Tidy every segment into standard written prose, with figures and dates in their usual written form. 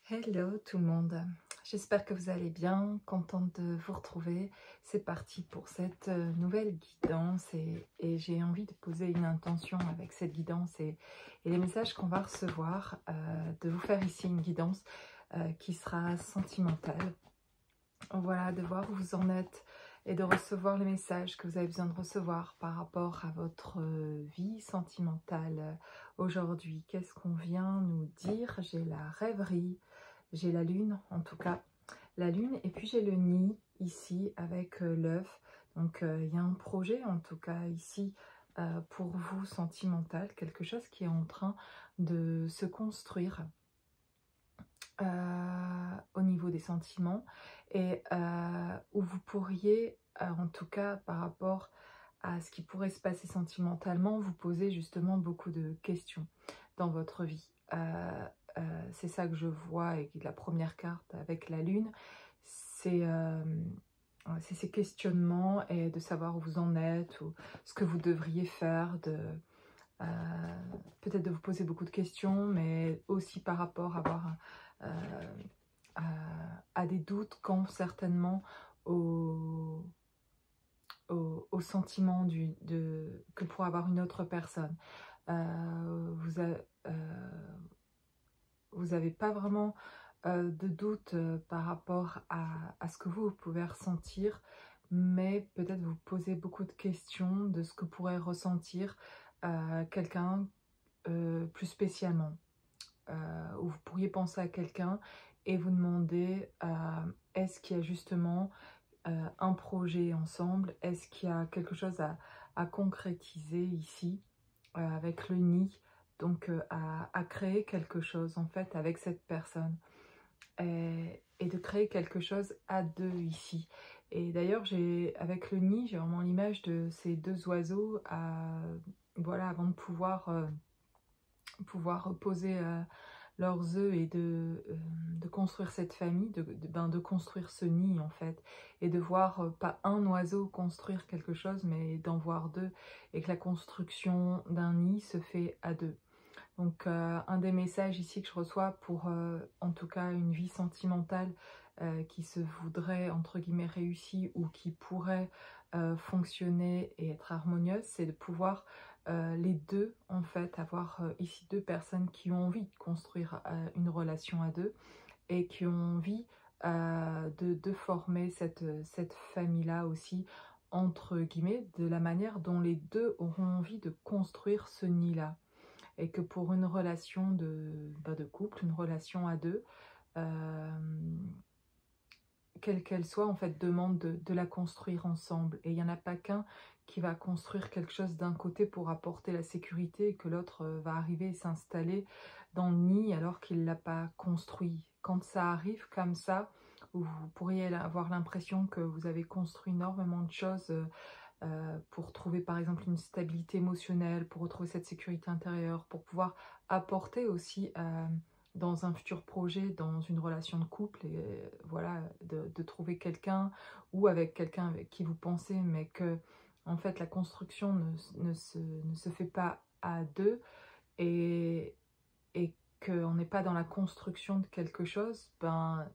Hello tout le monde, j'espère que vous allez bien, contente de vous retrouver. C'est parti pour cette nouvelle guidance et j'ai envie de poser une intention avec cette guidance et les messages qu'on va recevoir, de vous faire ici une guidance qui sera sentimentale. Voilà, de voir où vous en êtes et de recevoir les messages que vous avez besoin de recevoir par rapport à votre vie sentimentale aujourd'hui. Qu'est-ce qu'on vient nous dire? J'ai la rêverie. J'ai la lune, en tout cas, la lune, et puis j'ai le nid ici avec l'œuf. Donc il y a un projet, en tout cas ici, pour vous sentimental, quelque chose qui est en train de se construire au niveau des sentiments et où vous pourriez, en tout cas par rapport à ce qui pourrait se passer sentimentalement, vous poser justement beaucoup de questions dans votre vie. C'est ça que je vois avec la première carte avec la lune, c'est ces questionnements et de savoir où vous en êtes ou ce que vous devriez faire, euh, peut-être de vous poser beaucoup de questions, mais aussi par rapport à avoir à des doutes quant certainement au sentiment que pourrait avoir une autre personne. Vous n'avez pas vraiment de doute par rapport à ce que vous pouvez ressentir, mais peut-être vous posez beaucoup de questions de ce que pourrait ressentir quelqu'un plus spécialement. Où vous pourriez penser à quelqu'un et vous demander est-ce qu'il y a justement un projet ensemble, est-ce qu'il y a quelque chose à concrétiser ici avec le nid, donc à créer quelque chose en fait avec cette personne et de créer quelque chose à deux ici. Et d'ailleurs avec le nid, j'ai vraiment l'image de ces deux oiseaux voilà, avant de pouvoir poser leurs œufs et de construire cette famille, de construire ce nid en fait, et de voir pas un oiseau construire quelque chose, mais d'en voir deux, et que la construction d'un nid se fait à deux. Donc un des messages ici que je reçois pour en tout cas une vie sentimentale qui se voudrait entre guillemets réussie ou qui pourrait fonctionner et être harmonieuse, c'est de pouvoir les deux en fait avoir ici deux personnes qui ont envie de construire une relation à deux et qui ont envie de former cette famille-là aussi, entre guillemets, de la manière dont les deux auront envie de construire ce nid-là. Et que pour une relation de couple, une relation à deux, quelle qu'elle soit, en fait, demande de la construire ensemble. Et il n'y en a pas qu'un qui va construire quelque chose d'un côté pour apporter la sécurité et que l'autre va arriver et s'installer dans le nid alors qu'il ne l'a pas construit. Quand ça arrive comme ça, vous pourriez avoir l'impression que vous avez construit énormément de choses pour trouver par exemple une stabilité émotionnelle, pour retrouver cette sécurité intérieure, pour pouvoir apporter aussi dans un futur projet, dans une relation de couple, et voilà, de trouver quelqu'un ou avec quelqu'un avec qui vous pensez, mais que en fait la construction ne se fait pas à deux et qu'on n'est pas dans la construction de quelque chose, ben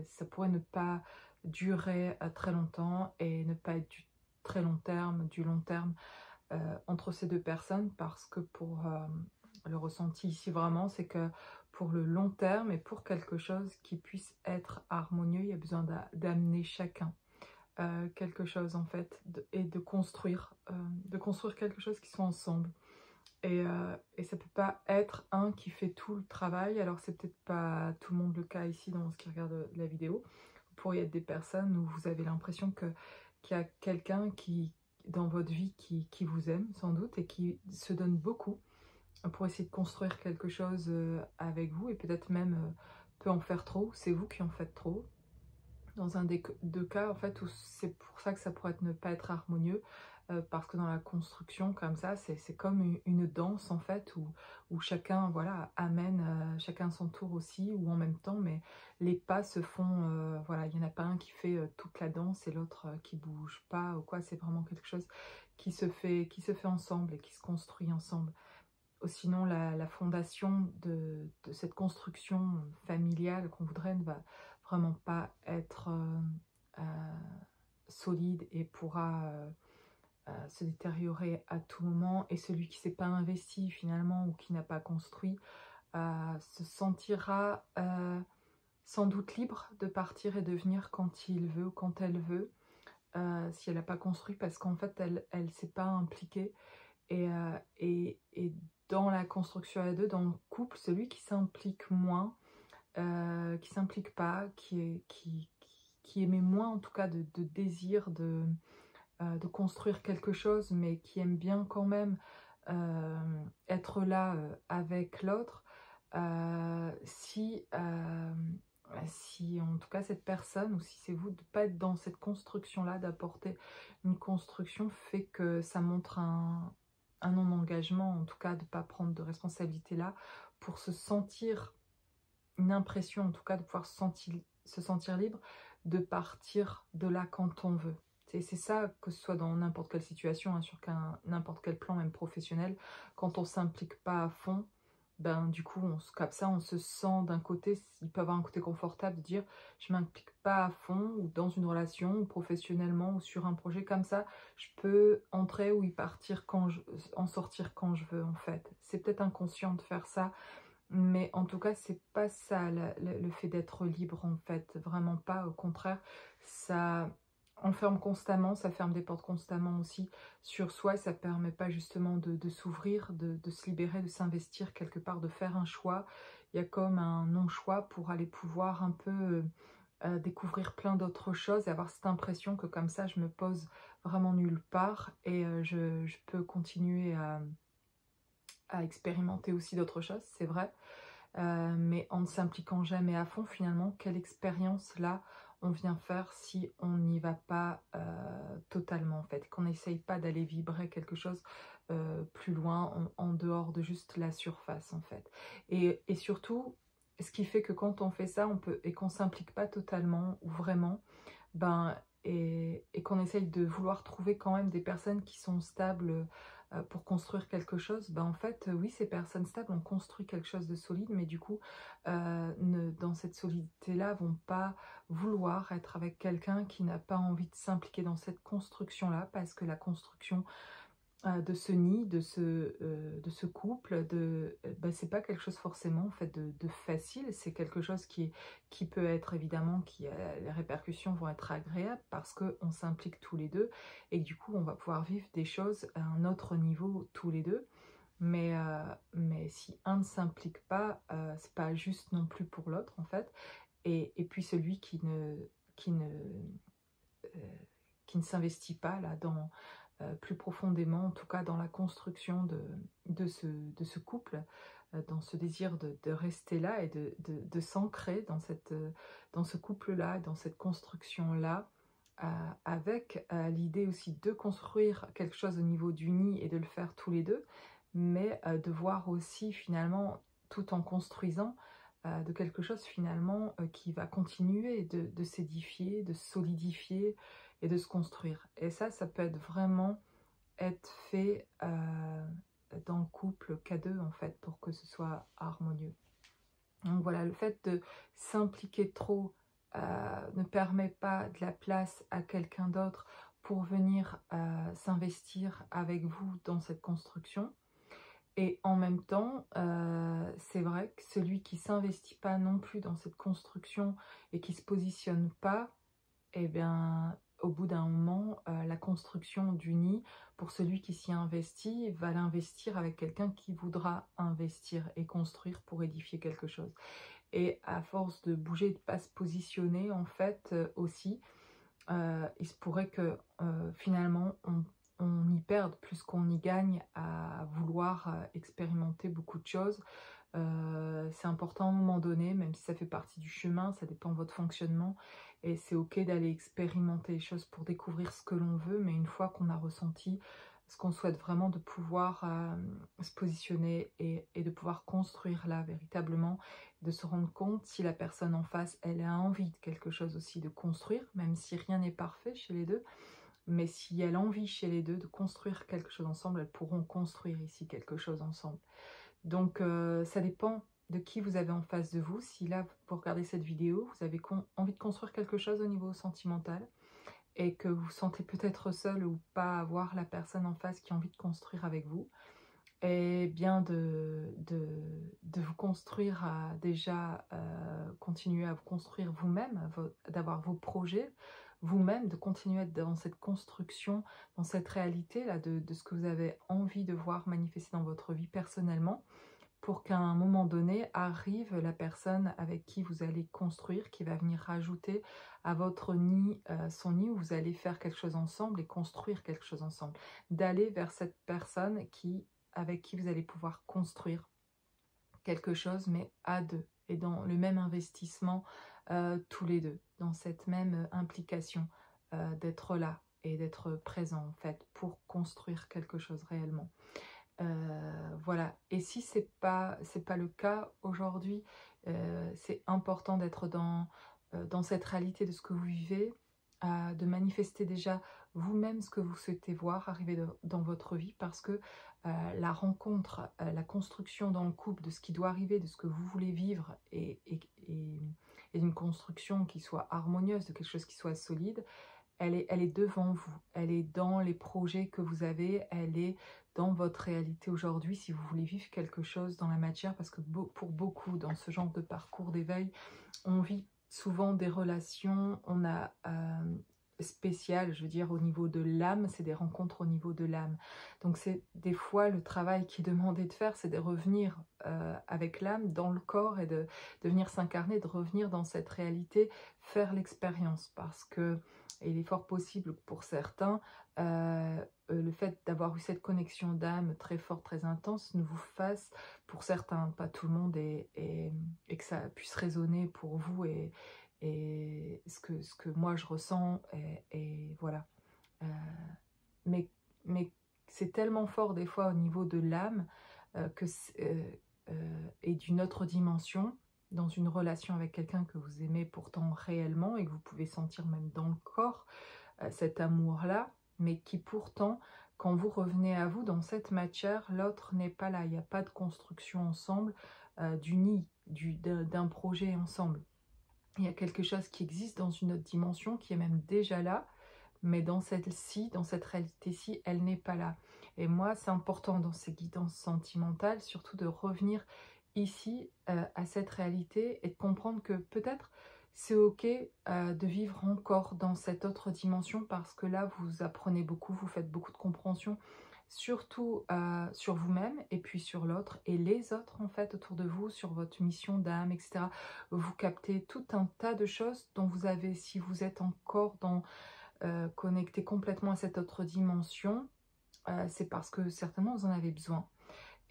ça pourrait ne pas durer très longtemps et ne pas être du très long terme, du long terme entre ces deux personnes, parce que pour le ressenti ici vraiment, c'est que pour le long terme et pour quelque chose qui puisse être harmonieux, il y a besoin d'amener chacun quelque chose en fait et de construire quelque chose qui soit ensemble. Et ça peut pas être un qui fait tout le travail. Alors c'est peut-être pas tout le monde le cas ici dans ce qui regarde la vidéo. Vous pourriez être des personnes où vous avez l'impression qu'il y a quelqu'un qui dans votre vie qui vous aime sans doute et qui se donne beaucoup pour essayer de construire quelque chose avec vous, et peut-être même peut en faire trop. C'est vous qui en faites trop. Dans un des deux cas en fait où c'est pour ça que ça pourrait ne pas être harmonieux, parce que dans la construction comme ça, c'est comme une danse en fait où chacun voilà amène chacun son tour aussi ou en même temps, mais les pas se font voilà, il n'y en a pas un qui fait toute la danse et l'autre qui bouge pas ou quoi. C'est vraiment quelque chose qui se fait ensemble et qui se construit ensemble. sinon la fondation de cette construction familiale qu'on voudrait ne va vraiment pas être solide et pourra se détériorer à tout moment. Et celui qui ne s'est pas investi finalement ou qui n'a pas construit se sentira sans doute libre de partir et de venir quand il veut ou quand elle veut, si elle n'a pas construit, parce qu'en fait elle s'est pas impliquée. Et dans la construction à deux, dans le couple, celui qui s'implique moins, qui s'implique pas, qui émet moins en tout cas de désir de construire quelque chose, mais qui aime bien quand même être là avec l'autre, si en tout cas cette personne, ou si c'est vous, de ne pas être dans cette construction-là, d'apporter une construction, fait que ça montre un non-engagement, en tout cas de ne pas prendre de responsabilité là, pour se sentir, une impression en tout cas de pouvoir se sentir libre, de partir de là quand on veut. C'est ça, que ce soit dans n'importe quelle situation, hein, sur n'importe quel plan, même professionnel, quand on ne s'implique pas à fond, ben du coup comme ça on se sent d'un côté, il peut avoir un côté confortable de dire je m'implique pas à fond, ou dans une relation, ou professionnellement, ou sur un projet comme ça, je peux entrer ou y partir en sortir quand je veux en fait. C'est peut-être inconscient de faire ça, mais en tout cas c'est pas ça le fait d'être libre en fait, vraiment pas, au contraire, ça enferme constamment, ça ferme des portes constamment aussi sur soi, et ça permet pas justement de s'ouvrir, de se libérer, de s'investir quelque part, de faire un choix. Il y a comme un non-choix pour aller pouvoir un peu découvrir plein d'autres choses, et avoir cette impression que comme ça je me pose vraiment nulle part, et je peux continuer à expérimenter aussi d'autres choses, c'est vrai. Mais en ne s'impliquant jamais à fond, finalement, quelle expérience là on vient faire si on n'y va pas totalement en fait, qu'on n'essaye pas d'aller vibrer quelque chose plus loin, en dehors de juste la surface en fait. Et surtout, ce qui fait que quand on fait ça, et qu'on s'implique pas totalement ou vraiment, ben, et qu'on essaye de vouloir trouver quand même des personnes qui sont stables pour construire quelque chose, ben en fait, oui, ces personnes stables ont construit quelque chose de solide, mais du coup, dans cette solidité-là, vont pas vouloir être avec quelqu'un qui n'a pas envie de s'impliquer dans cette construction-là, parce que la construction de ce nid, de ce couple, ben, c'est pas quelque chose forcément en fait de facile, c'est quelque chose qui peut être évidemment, les répercussions vont être agréables parce qu'on s'implique tous les deux, et du coup on va pouvoir vivre des choses à un autre niveau tous les deux. Mais si un ne s'implique pas, c'est pas juste non plus pour l'autre en fait. Et puis celui qui ne, euh, qui ne s'investit pas là dans plus profondément, en tout cas dans la construction de ce couple, dans ce désir de rester là et de s'ancrer dans ce couple-là, dans cette construction-là, avec l'idée aussi de construire quelque chose au niveau du nid et de le faire tous les deux, mais de voir aussi finalement, tout en construisant, de quelque chose finalement qui va continuer de s'édifier, de solidifier et de se construire. Et ça peut être vraiment être fait dans le couple qu'à deux en fait, pour que ce soit harmonieux. Donc voilà, le fait de s'impliquer trop ne permet pas de la place à quelqu'un d'autre pour venir s'investir avec vous dans cette construction. Et en même temps, c'est vrai que celui qui s'investit pas non plus dans cette construction et qui se positionne pas, eh bien, au bout d'un moment, la construction du nid, pour celui qui s'y investit, va l'investir avec quelqu'un qui voudra investir et construire pour édifier quelque chose. Et à force de bouger, de ne pas se positionner, en fait, aussi, il se pourrait que finalement, on y perde plus qu'on y gagne à vouloir expérimenter beaucoup de choses. C'est important à un moment donné, même si ça fait partie du chemin, ça dépend de votre fonctionnement, et c'est ok d'aller expérimenter les choses pour découvrir ce que l'on veut, mais une fois qu'on a ressenti ce qu'on souhaite vraiment, de pouvoir se positionner et de pouvoir construire là véritablement, de se rendre compte si la personne en face, elle a envie de quelque chose aussi, de construire, même si rien n'est parfait chez les deux, Mais s'il y a l'envie chez les deux de construire quelque chose ensemble, elles pourront construire ici quelque chose ensemble. Donc ça dépend de qui vous avez en face de vous. Si là, vous regardez cette vidéo, vous avez envie de construire quelque chose au niveau sentimental et que vous sentez peut-être seul ou pas avoir la personne en face qui a envie de construire avec vous, et bien de vous construire déjà, continuer à vous construire vous-même, d'avoir vos projets vous-même, de continuer à être dans cette construction, dans cette réalité-là, de ce que vous avez envie de voir manifester dans votre vie personnellement, pour qu'à un moment donné arrive la personne avec qui vous allez construire, qui va venir rajouter à votre nid, son nid, où vous allez faire quelque chose ensemble et construire quelque chose ensemble. D'aller vers cette personne avec qui vous allez pouvoir construire quelque chose, mais à deux, et dans le même investissement, tous les deux, dans cette même implication, d'être là et d'être présent en fait, pour construire quelque chose réellement. Voilà, et si c'est pas le cas aujourd'hui, c'est important d'être dans cette réalité de ce que vous vivez, de manifester déjà vous-même ce que vous souhaitez voir arriver dans votre vie, parce que la rencontre, la construction dans le couple de ce qui doit arriver, de ce que vous voulez vivre, et une construction qui soit harmonieuse, de quelque chose qui soit solide, elle est devant vous, elle est dans les projets que vous avez, elle est dans votre réalité aujourd'hui, si vous voulez vivre quelque chose dans la matière, parce que pour beaucoup, dans ce genre de parcours d'éveil, on vit souvent des relations, on a spéciales, je veux dire, au niveau de l'âme, c'est des rencontres au niveau de l'âme. Donc c'est des fois le travail qui est demandé de faire, c'est de revenir avec l'âme dans le corps, et de venir s'incarner, de revenir dans cette réalité, faire l'expérience, parce que il est fort possible pour certains, le fait d'avoir eu cette connexion d'âme très forte, très intense, ne vous fasse, pour certains, pas tout le monde, et que ça puisse résonner pour vous, et ce que moi je ressens, et voilà. Mais c'est tellement fort des fois au niveau de l'âme, et d'une autre dimension, dans une relation avec quelqu'un que vous aimez pourtant réellement, et que vous pouvez sentir même dans le corps, cet amour-là, mais qui pourtant, quand vous revenez à vous dans cette matière, l'autre n'est pas là. Il n'y a pas de construction ensemble, du nid, d'un projet ensemble. Il y a quelque chose qui existe dans une autre dimension, qui est même déjà là, mais dans celle-ci, dans cette réalité-ci, elle n'est pas là. Et moi, c'est important dans ces guidances sentimentales, surtout de revenir ici, à cette réalité, et de comprendre que peut-être c'est ok de vivre encore dans cette autre dimension, parce que là, vous apprenez beaucoup, vous faites beaucoup de compréhension, surtout sur vous-même, et puis sur l'autre, et les autres en fait autour de vous, sur votre mission d'âme, etc. Vous captez tout un tas de choses dont vous avez, si vous êtes encore connecté complètement à cette autre dimension, c'est parce que certainement vous en avez besoin.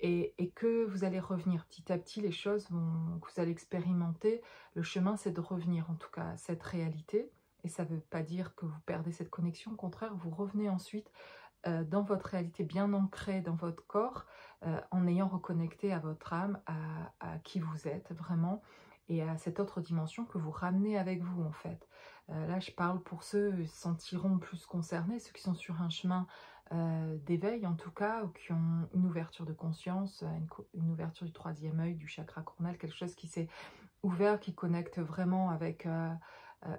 Et que vous allez revenir petit à petit, les choses que vous allez expérimenter, le chemin c'est de revenir en tout cas à cette réalité, et ça ne veut pas dire que vous perdez cette connexion, au contraire, vous revenez ensuite dans votre réalité, bien ancrée dans votre corps, en ayant reconnecté à votre âme, à qui vous êtes vraiment, et à cette autre dimension que vous ramenez avec vous en fait. Là je parle pour ceux qui se sentiront plus concernés, ceux qui sont sur un chemin d'éveil en tout cas, ou qui ont une ouverture de conscience, une ouverture du troisième œil, du chakra coronal, quelque chose qui s'est ouvert, qui connecte vraiment avec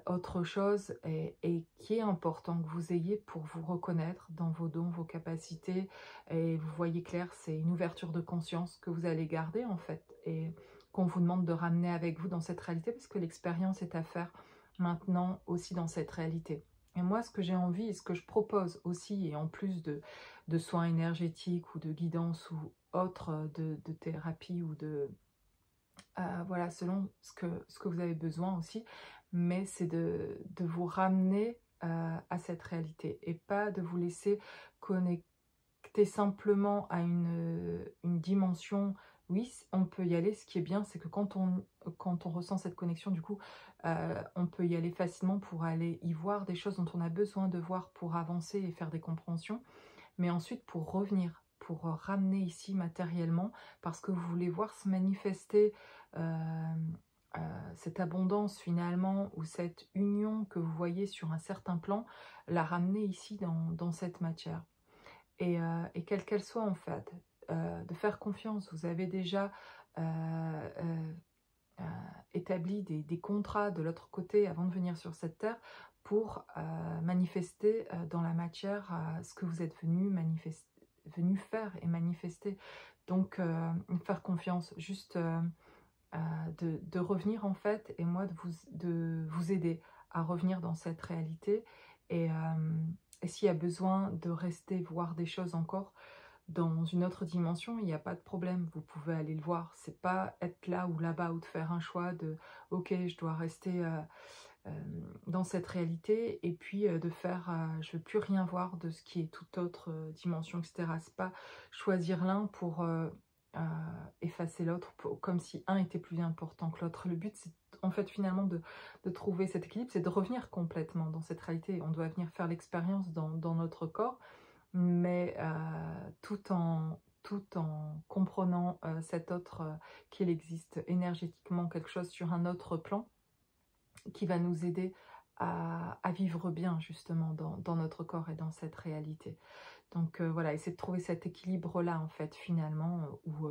autre chose, et qui est important que vous ayez pour vous reconnaître dans vos dons, vos capacités, et vous voyez clair, c'est une ouverture de conscience que vous allez garder en fait, et qu'on vous demande de ramener avec vous dans cette réalité, parce que l'expérience est à faire maintenant aussi dans cette réalité. Et moi, ce que j'ai envie, et ce que je propose aussi, et en plus de soins énergétiques ou de guidance ou autre, de thérapie ou voilà, selon ce que vous avez besoin aussi, mais c'est de vous ramener à cette réalité, et pas de vous laisser connecter simplement à une dimension. Oui, on peut y aller, ce qui est bien, c'est que quand on ressent cette connexion, du coup, on peut y aller facilement pour aller y voir des choses dont on a besoin de voir pour avancer et faire des compréhensions, mais ensuite pour revenir, pour ramener ici matériellement, parce que vous voulez voir se manifester cette abondance finalement, ou cette union que vous voyez sur un certain plan, la ramener ici dans cette matière. Et quelle qu'elle soit en fait, de faire confiance. Vous avez déjà établi des contrats de l'autre côté avant de venir sur cette terre pour manifester dans la matière ce que vous êtes venu faire et manifester. Donc faire confiance, juste de revenir en fait, et moi de vous aider à revenir dans cette réalité. Et s'il y a besoin de rester voir des choses encore dans une autre dimension, il n'y a pas de problème, vous pouvez aller le voir. C'est pas être là ou là-bas, ou de faire un choix de ok, je dois rester dans cette réalité, et puis de faire je veux plus rien voir de ce qui est toute autre dimension, etc. C'est pas choisir l'un pour effacer l'autre, comme si un était plus important que l'autre. Le but, c'est en fait finalement de trouver cet équilibre, c'est de revenir complètement dans cette réalité. On doit venir faire l'expérience dans notre corps, mais tout en comprenant cet autre, qu'il existe énergétiquement quelque chose sur un autre plan qui va nous aider à vivre bien justement dans notre corps et dans cette réalité. Donc voilà, essayer de trouver cet équilibre-là en fait finalement, où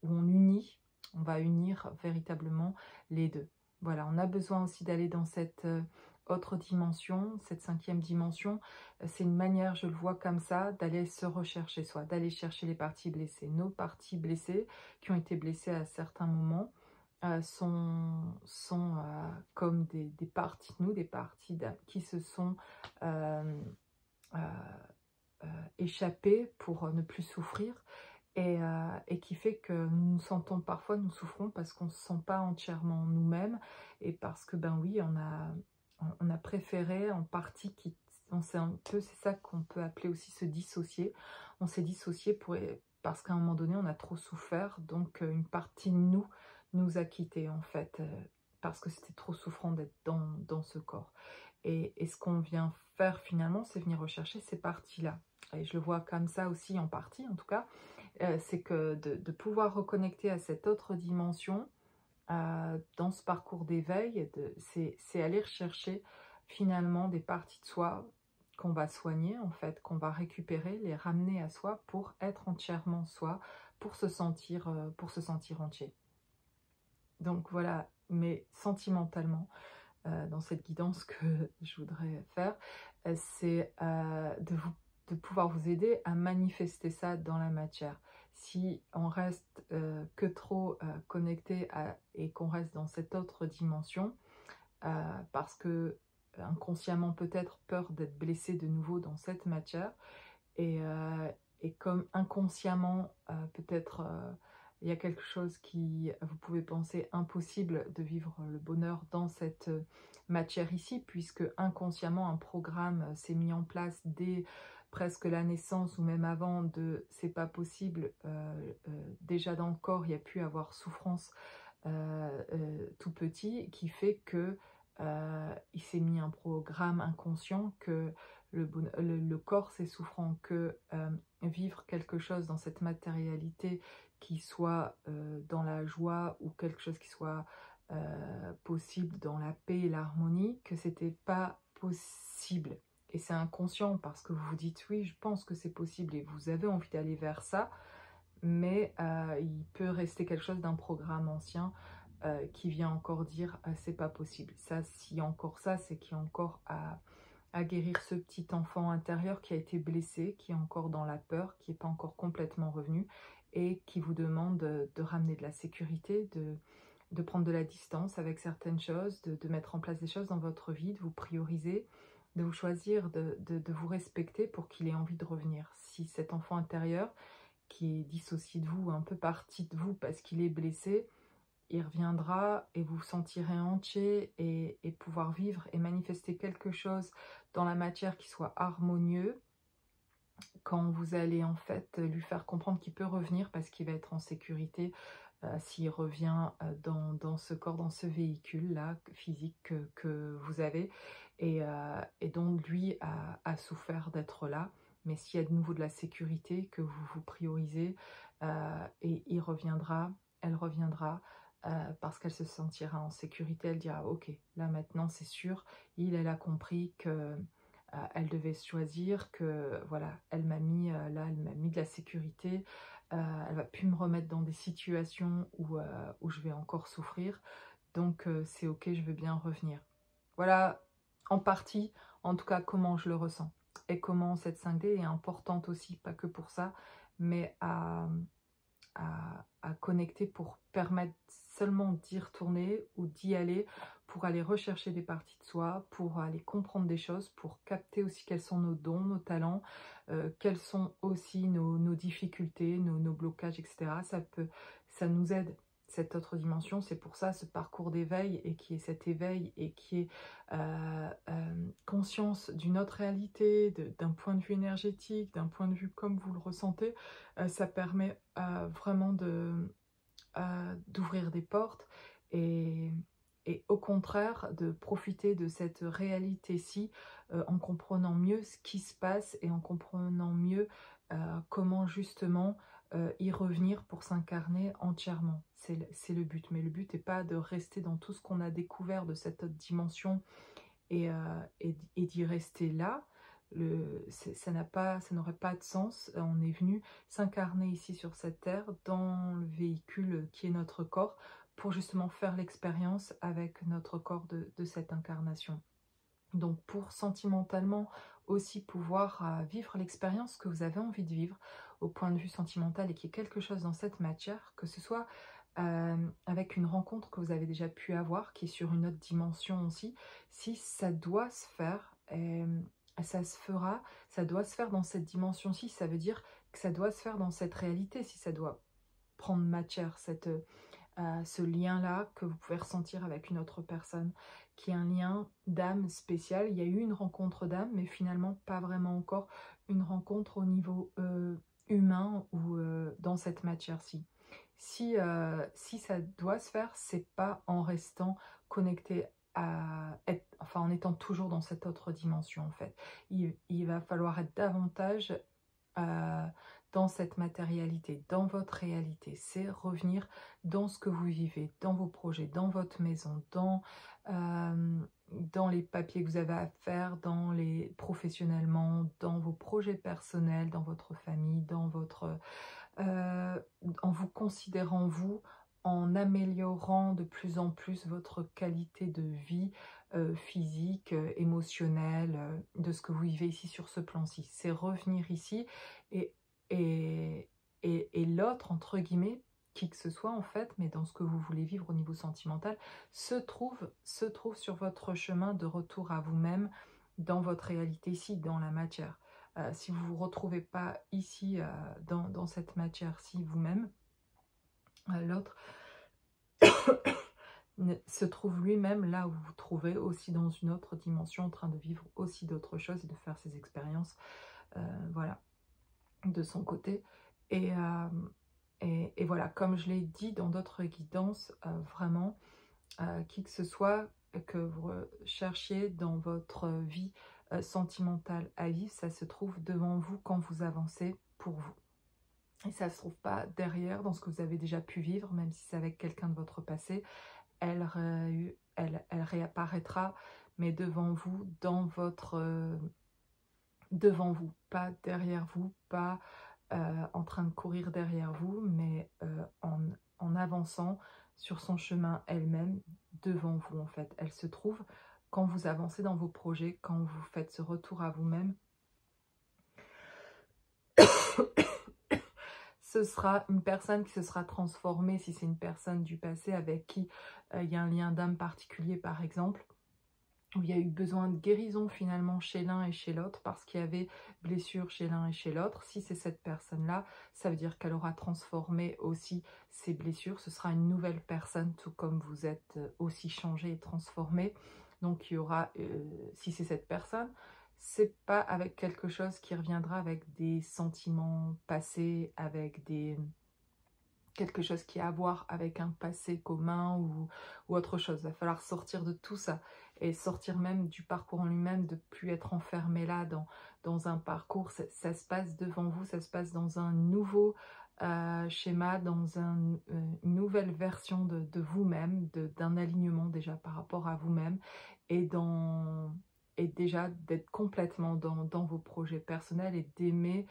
on unit, on va unir véritablement les deux. Voilà, on a besoin aussi d'aller dans cette autre dimension, cette 5e dimension. C'est une manière, je le vois comme ça, d'aller se rechercher soi, d'aller chercher les parties blessées. Nos parties blessées, qui ont été blessées à certains moments, sont comme des parties de nous, des parties qui se sont échappées pour ne plus souffrir, et qui fait que nous nous sentons parfois, nous souffrons parce qu'on ne se sent pas entièrement nous-mêmes, et parce que ben oui, on a préféré en partie c'est un peu, c'est ça qu'on peut appeler aussi se dissocier. On s'est dissocié parce qu'à un moment donné on a trop souffert, donc une partie de nous a quittés en fait, parce que c'était trop souffrant d'être dans ce corps. Et ce qu'on vient faire finalement, c'est venir rechercher ces parties-là. Et je le vois comme ça aussi en partie en tout cas, c'est que de pouvoir reconnecter à cette autre dimension dans ce parcours d'éveil, c'est aller rechercher finalement des parties de soi qu'on va soigner en fait, qu'on va récupérer, les ramener à soi pour être entièrement soi, pour se sentir entier. Donc voilà, mais sentimentalement, dans cette guidance que je voudrais faire, c'est de pouvoir vous aider à manifester ça dans la matière. Si on reste que trop connecté et qu'on reste dans cette autre dimension, parce que inconsciemment peut-être peur d'être blessé de nouveau dans cette matière, et comme inconsciemment peut-être il y a quelque chose qui vous pouvez penser impossible de vivre le bonheur dans cette matière ici, puisque inconsciemment un programme s'est mis en place dès presque la naissance ou même avant, de c'est pas possible, déjà dans le corps il y a pu avoir souffrance tout petit, qui fait que il s'est mis un programme inconscient que le corps c'est souffrant, que vivre quelque chose dans cette matérialité qui soit dans la joie, ou quelque chose qui soit possible dans la paix et l'harmonie, que c'était pas possible. Et c'est inconscient parce que vous vous dites oui, je pense que c'est possible, et vous avez envie d'aller vers ça, mais il peut rester quelque chose d'un programme ancien qui vient encore dire c'est pas possible. Ça, si encore ça, c'est qu'il y a encore à guérir ce petit enfant intérieur qui a été blessé, qui est encore dans la peur, qui n'est pas encore complètement revenu, et qui vous demande de ramener de la sécurité, de prendre de la distance avec certaines choses, de mettre en place des choses dans votre vie, de vous prioriser, de vous choisir, de vous respecter pour qu'il ait envie de revenir. Si cet enfant intérieur qui est dissocié de vous, un peu parti de vous parce qu'il est blessé, il reviendra et vous vous sentirez entier, et pouvoir vivre et manifester quelque chose dans la matière qui soit harmonieux, quand vous allez en fait lui faire comprendre qu'il peut revenir parce qu'il va être en sécurité s'il revient dans ce corps, dans ce véhicule là physique que vous avez, et dont lui a souffert d'être là. Mais s'il y a de nouveau de la sécurité, que vous vous priorisez, et il reviendra, elle reviendra parce qu'elle se sentira en sécurité. Elle dira ok, là maintenant c'est sûr, elle a compris que elle devait se choisir, que voilà, elle m'a mis là, elle m'a mis de la sécurité, elle va plus me remettre dans des situations où je vais encore souffrir, donc c'est ok, je veux bien revenir. Voilà en partie, en tout cas, comment je le ressens et comment cette 5D est importante aussi, pas que pour ça, mais à connecter pour permettre seulement d'y retourner ou d'y aller, pour aller rechercher des parties de soi, pour aller comprendre des choses, pour capter aussi quels sont nos dons, nos talents, quelles sont aussi nos difficultés, nos blocages, etc. Ça nous aide, cette autre dimension. C'est pour ça ce parcours d'éveil, et qui est cet éveil et qui est conscience d'une autre réalité, d'un point de vue énergétique, d'un point de vue comme vous le ressentez. Ça permet vraiment d'ouvrir des portes et au contraire de profiter de cette réalité-ci en comprenant mieux ce qui se passe et en comprenant mieux comment justement y revenir pour s'incarner entièrement. C'est le but, mais le but n'est pas de rester dans tout ce qu'on a découvert de cette autre dimension et d'y rester là. Ça n'aurait pas de sens. On est venu s'incarner ici sur cette terre, dans le véhicule qui est notre corps, pour justement faire l'expérience avec notre corps de cette incarnation. Donc pour sentimentalement aussi pouvoir vivre l'expérience que vous avez envie de vivre au point de vue sentimental, et qu'il y ait quelque chose dans cette matière, que ce soit avec une rencontre que vous avez déjà pu avoir, qui est sur une autre dimension aussi, si ça doit se faire, ça se fera, ça doit se faire dans cette dimension-ci, ça veut dire que ça doit se faire dans cette réalité, si ça doit prendre matière, ce lien-là que vous pouvez ressentir avec une autre personne, qui est un lien d'âme spécial. Il y a eu une rencontre d'âme, mais finalement pas vraiment encore une rencontre au niveau humain ou dans cette matière-ci. Si ça doit se faire, c'est pas en restant connecté enfin en étant toujours dans cette autre dimension en fait. Il va falloir être davantage dans cette matérialité, dans votre réalité. C'est revenir dans ce que vous vivez, dans vos projets, dans votre maison, dans les papiers que vous avez à faire, professionnellement, dans vos projets personnels, dans votre famille, en vous considérant vous, en améliorant de plus en plus votre qualité de vie physique, émotionnelle, de ce que vous vivez ici sur ce plan-ci. C'est revenir ici et l'autre, entre guillemets, qui que ce soit en fait, mais dans ce que vous voulez vivre au niveau sentimental, se trouve sur votre chemin de retour à vous-même, dans votre réalité ici, dans la matière. Si vous ne vous retrouvez pas ici, dans cette matière-ci vous-même, l'autre se trouve lui-même là où vous vous trouvez, aussi dans une autre dimension, en train de vivre aussi d'autres choses et de faire ses expériences, voilà, de son côté. Et voilà, comme je l'ai dit dans d'autres guidances, vraiment, qui que ce soit que vous cherchiez dans votre vie sentimentale à vivre, ça se trouve devant vous quand vous avancez pour vous. Et ça ne se trouve pas derrière, dans ce que vous avez déjà pu vivre, même si c'est avec quelqu'un de votre passé. Elle réapparaîtra, mais devant vous, devant vous, pas derrière vous, pas en train de courir derrière vous, mais en avançant sur son chemin elle-même, devant vous en fait. Elle se trouve quand vous avancez dans vos projets, quand vous faites ce retour à vous-même. Ce sera une personne qui se sera transformée, si c'est une personne du passé avec qui il y a un lien d'âme particulier par exemple, où il y a eu besoin de guérison finalement chez l'un et chez l'autre, parce qu'il y avait blessure chez l'un et chez l'autre. Si c'est cette personne-là, ça veut dire qu'elle aura transformé aussi ses blessures. Ce sera une nouvelle personne, tout comme vous êtes aussi changé et transformé. Donc il y aura, si c'est cette personne, c'est pas avec quelque chose qui reviendra avec des sentiments passés, avec quelque chose qui a à voir avec un passé commun ou autre chose. Il va falloir sortir de tout ça et sortir même du parcours en lui-même, de plus être enfermé là dans un parcours. Ça se passe devant vous, ça se passe dans un nouveau schéma, dans une nouvelle version de vous-même, d'un alignement déjà par rapport à vous-même, et et déjà d'être complètement dans vos projets personnels et d'aimer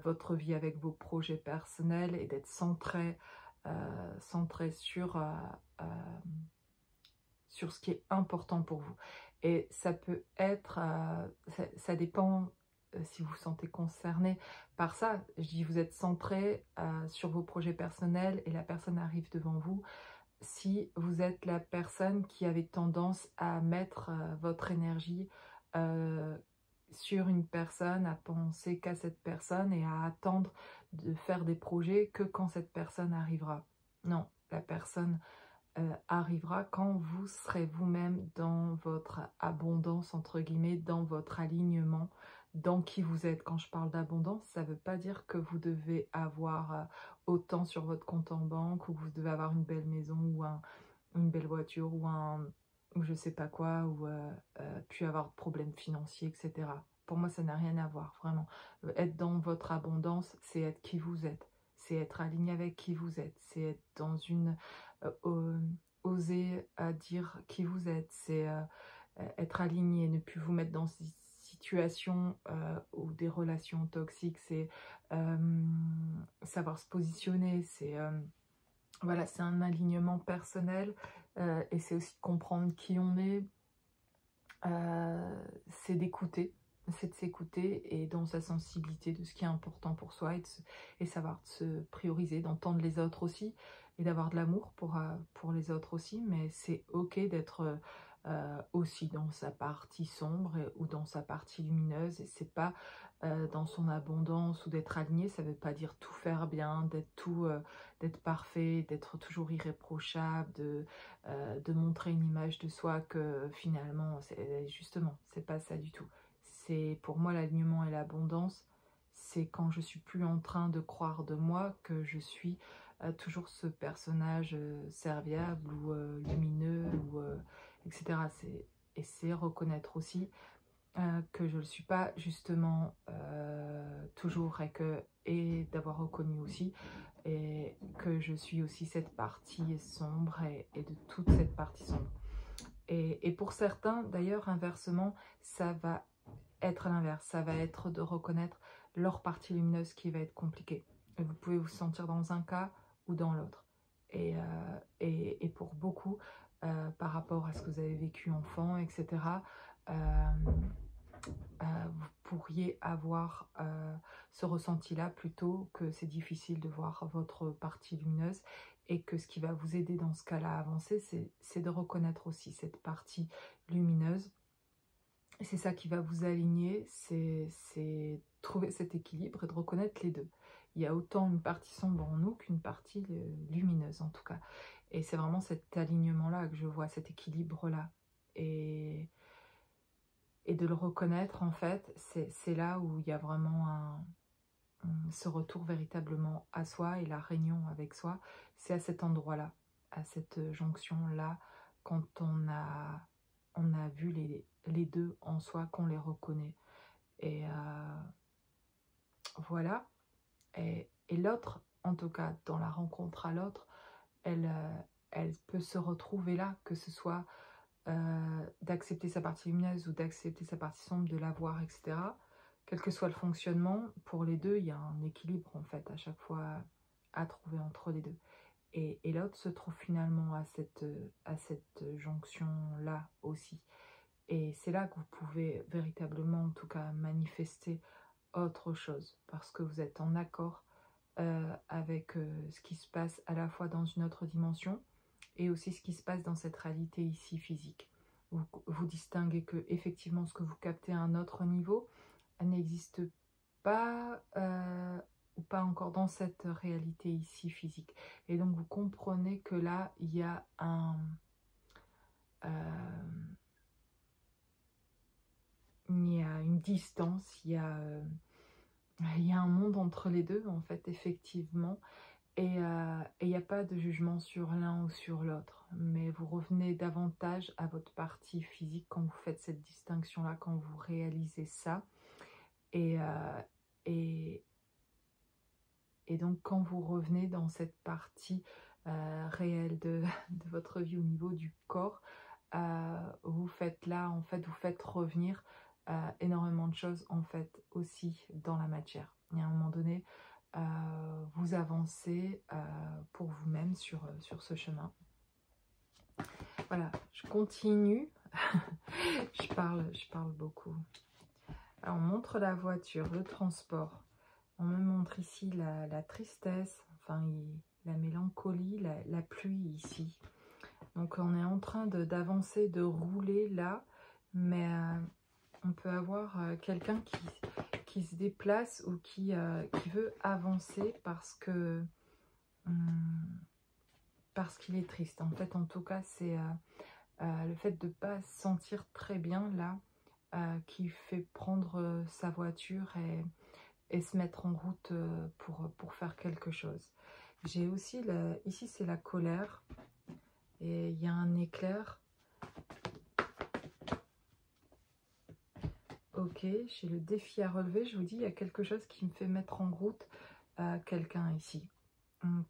votre vie avec vos projets personnels et d'être centré euh, sur ce qui est important pour vous. Et ça peut être, ça dépend si vous vous sentez concerné par ça. Je dis, vous êtes centré sur vos projets personnels et la personne arrive devant vous. Si vous êtes la personne qui avait tendance à mettre votre énergie sur une personne, à penser qu'à cette personne et à attendre de faire des projets que quand cette personne arrivera. Non, la personne arrivera quand vous serez vous-même dans votre abondance, entre guillemets, dans votre alignement, dans qui vous êtes. Quand je parle d'abondance, ça ne veut pas dire que vous devez avoir autant sur votre compte en banque, ou que vous devez avoir une belle maison, ou une belle voiture, ou je sais pas quoi, ou puis avoir de problèmes financiers, etc. Pour moi, ça n'a rien à voir, vraiment. Être dans votre abondance, c'est être qui vous êtes. C'est être aligné avec qui vous êtes. C'est être dans une... oser à dire qui vous êtes. C'est être aligné, ne plus vous mettre dans ces situations ou des relations toxiques. C'est savoir se positionner. C'est... voilà, c'est un alignement personnel et c'est aussi de comprendre qui on est, c'est d'écouter, c'est de s'écouter et dans sa sensibilité de ce qui est important pour soi et savoir se prioriser, d'entendre les autres aussi et d'avoir de l'amour pour les autres aussi, mais c'est ok d'être aussi dans sa partie sombre ou dans sa partie lumineuse, et c'est pas dans son abondance ou d'être aligné, ça veut pas dire tout faire bien, d'être parfait, d'être toujours irréprochable, de montrer une image de soi que finalement, justement, c'est pas ça du tout. C'est pour moi l'alignement et l'abondance, c'est quand je suis plus en train de croire de moi que je suis toujours ce personnage serviable ou lumineux, ou etc. Et c'est reconnaître aussi que je ne le suis pas justement toujours, et d'avoir reconnu aussi et que je suis aussi cette partie sombre et de toute cette partie sombre. Et pour certains, d'ailleurs, inversement, ça va être l'inverse. Ça va être de reconnaître leur partie lumineuse qui va être compliquée. Et vous pouvez vous sentir dans un cas ou dans l'autre. Et pour beaucoup, par rapport à ce que vous avez vécu enfant, etc., vous pourriez avoir ce ressenti-là, plutôt que c'est difficile de voir votre partie lumineuse, et que ce qui va vous aider dans ce cas-là à avancer, c'est de reconnaître aussi cette partie lumineuse. Et c'est ça qui va vous aligner, c'est trouver cet équilibre et de reconnaître les deux. Il y a autant une partie sombre en nous qu'une partie lumineuse en tout cas. Et c'est vraiment cet alignement-là que je vois, cet équilibre-là. Et de le reconnaître, en fait, c'est là où il y a vraiment ce retour véritablement à soi et la réunion avec soi. C'est à cet endroit-là, à cette jonction-là, quand on a vu les deux en soi, qu'on les reconnaît. Et voilà. Et l'autre, en tout cas, dans la rencontre à l'autre, elle peut se retrouver là, que ce soit d'accepter sa partie lumineuse ou d'accepter sa partie sombre, de la voir, etc. Quel que soit le fonctionnement, pour les deux, il y a un équilibre en fait à chaque fois à trouver entre les deux. Et l'autre se trouve finalement à cette jonction-là aussi. Et c'est là que vous pouvez véritablement, en tout cas, manifester autre chose, parce que vous êtes en accord avec ce qui se passe à la fois dans une autre dimension, et aussi ce qui se passe dans cette réalité ici physique. Vous distinguez que effectivement ce que vous captez à un autre niveau n'existe pas ou pas encore dans cette réalité ici physique. Et donc vous comprenez que là il y a une distance, il y a un monde entre les deux en fait, effectivement. Et il n'y a pas de jugement sur l'un ou sur l'autre, mais vous revenez davantage à votre partie physique quand vous faites cette distinction-là, quand vous réalisez ça. Et Et donc quand vous revenez dans cette partie réelle de votre vie au niveau du corps, vous faites là, en fait, vous faites revenir énormément de choses, en fait, aussi dans la matière. Et à un moment donné, vous avancez pour vous-même sur ce chemin. Voilà, je continue. je parle beaucoup. Alors, on montre la voiture, le transport. On me montre ici la tristesse, enfin la mélancolie, la pluie ici. Donc on est en train d'avancer, de rouler là, mais on peut avoir quelqu'un qui se déplace ou qui veut avancer parce qu'il est triste. En fait, en tout cas, c'est le fait de ne pas se sentir très bien là qui fait prendre sa voiture et se mettre en route pour faire quelque chose. J'ai aussi, ici c'est la colère, et il y a un éclair. Ok, j'ai le défi à relever, je vous dis, il y a quelque chose qui me fait mettre en route quelqu'un ici.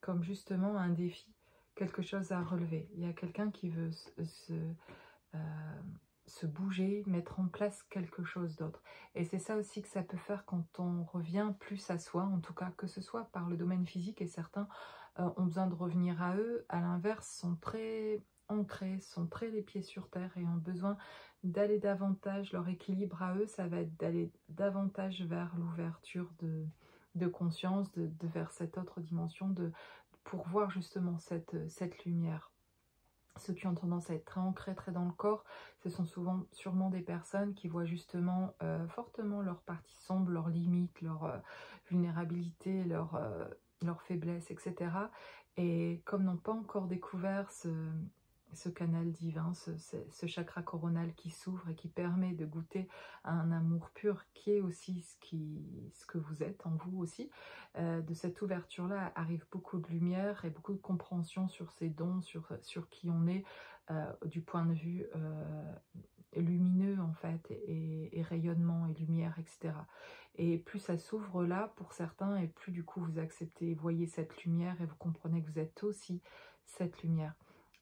Comme justement un défi, quelque chose à relever. Il y a quelqu'un qui veut se bouger, mettre en place quelque chose d'autre. Et c'est ça aussi que ça peut faire quand on revient plus à soi, en tout cas que ce soit par le domaine physique, et certains ont besoin de revenir à eux, à l'inverse, sont très ancrés, sont très les pieds sur terre et ont besoin d'aller davantage, leur équilibre à eux, ça va être d'aller davantage vers l'ouverture de conscience, vers cette autre dimension, pour voir justement cette lumière. Ceux qui ont tendance à être très ancrés, très dans le corps, ce sont sûrement des personnes qui voient justement fortement leur partie sombre, leurs limites, leur vulnérabilité, leur faiblesse, etc. Et comme n'ont pas encore découvert ce canal divin, ce chakra coronal qui s'ouvre et qui permet de goûter à un amour pur qui est aussi ce que vous êtes en vous aussi, de cette ouverture-là arrive beaucoup de lumière et beaucoup de compréhension sur ses dons, sur qui on est, du point de vue lumineux en fait, et rayonnement et lumière, etc. Et plus ça s'ouvre là pour certains, et plus du coup vous acceptez, voyez cette lumière et vous comprenez que vous êtes aussi cette lumière.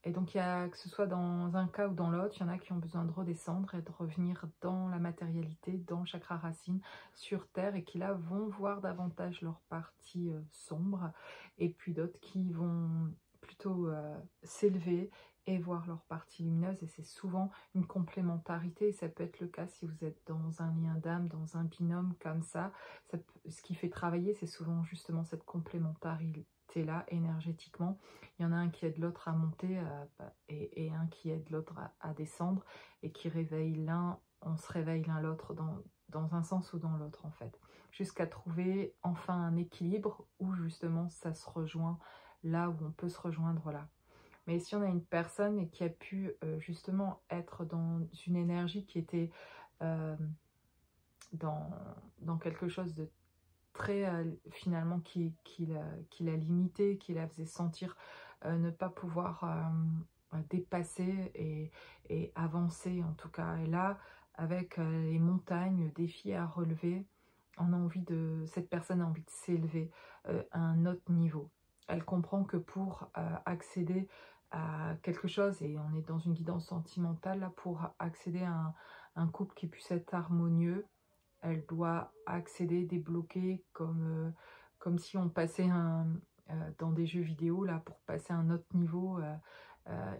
Et donc, que ce soit dans un cas ou dans l'autre, il y en a qui ont besoin de redescendre et de revenir dans la matérialité, dans le chakra racine, sur Terre, et qui là vont voir davantage leur partie sombre, et puis d'autres qui vont plutôt s'élever et voir leur partie lumineuse. Et c'est souvent une complémentarité, et ça peut être le cas si vous êtes dans un lien d'âme, dans un binôme comme ça. Ce qui fait travailler, c'est souvent justement cette complémentarité là énergétiquement. Il y en a un qui aide l'autre à monter et un qui aide l'autre à descendre, et qui réveille l'un, on se réveille l'un l'autre dans un sens ou dans l'autre en fait, jusqu'à trouver enfin un équilibre où justement ça se rejoint là où on peut se rejoindre là. Mais si on a une personne qui a pu justement être dans une énergie qui était dans quelque chose de très finalement qui la limitait, qui la faisait sentir ne pas pouvoir dépasser et avancer en tout cas. Et là, avec les montagnes, défis à relever, cette personne a envie de s'élever à un autre niveau. Elle comprend que pour accéder à quelque chose, et on est dans une guidance sentimentale là, pour accéder à un couple qui puisse être harmonieux, elle doit accéder, débloquer, comme si on passait dans des jeux vidéo, là, pour passer à un autre niveau,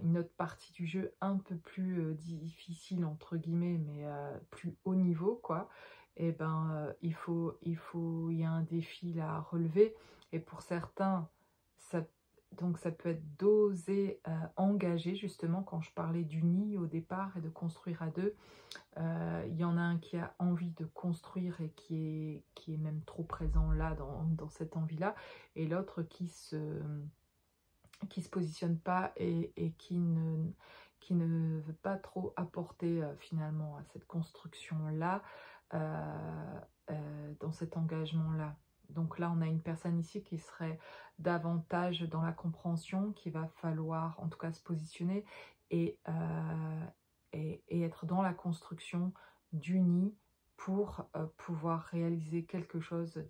une autre partie du jeu un peu plus difficile, entre guillemets, mais plus haut niveau, quoi. Et ben, il y a un défi là à relever. Et pour certains, donc ça peut être d'oser engager, justement, quand je parlais d'uni au départ et de construire à deux. Il y en a un qui a envie de construire et qui est même trop présent là dans cette envie-là, et l'autre qui se positionne pas et qui ne veut pas trop apporter finalement à cette construction-là, dans cet engagement-là. Donc là, on a une personne ici qui serait davantage dans la compréhension, qu'il va falloir en tout cas se positionner et être dans la construction du nid pour pouvoir réaliser quelque chose